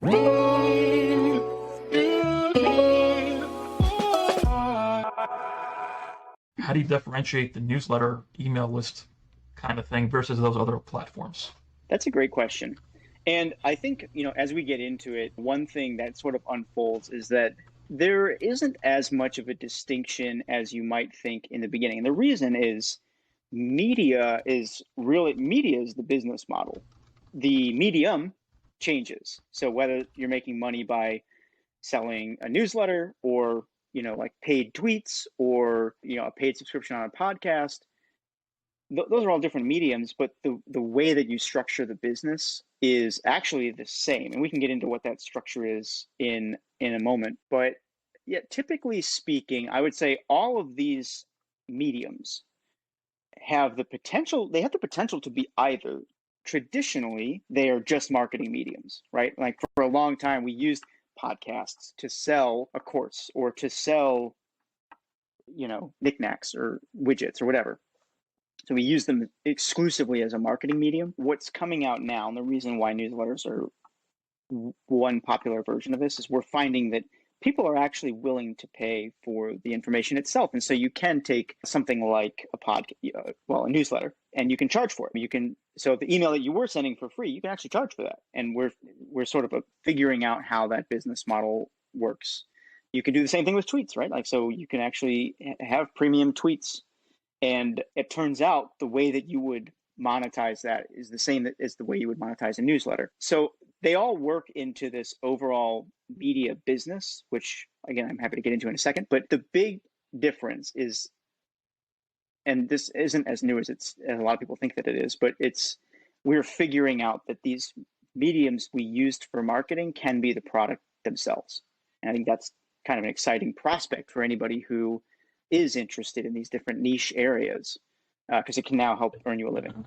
How do you differentiate the newsletter email list kind of thing versus those other platforms? That's a great question. And I think, as we get into it, one thing that sort of unfolds is that there isn't as much of a distinction as you might think in the beginning. And the reason is media is the business model. The medium changes. So whether you're making money by selling a newsletter or, like paid tweets or, a paid subscription on a podcast, those are all different mediums, but the way that you structure the business is actually the same. And we can get into what that structure is in a moment. But yeah, typically speaking, I would say all of these mediums have the potential to be either. Traditionally, they are just marketing mediums, right? Like for a long time, we used podcasts to sell a course or to sell, knickknacks or widgets or whatever. So we use them exclusively as a marketing medium. What's coming out now, and the reason why newsletters are one popular version of this, is we're finding that people are actually willing to pay for the information itself. And so you can take something like a newsletter, and you can charge for it. So the email that you were sending for free, you can actually charge for that. And we're sort of figuring out how that business model works. You can do the same thing with tweets, right? Like, so you can actually have premium tweets. And it turns out the way that you would monetize that is the same as the way you would monetize a newsletter. So they all work into this overall media business, which, again, I'm happy to get into in a second. But the big difference is, and this isn't as new as a lot of people think that it is, but we're figuring out that these mediums we used for marketing can be the product themselves. And I think that's kind of an exciting prospect for anybody who is interested in these different niche areas, because it can now help earn you a living.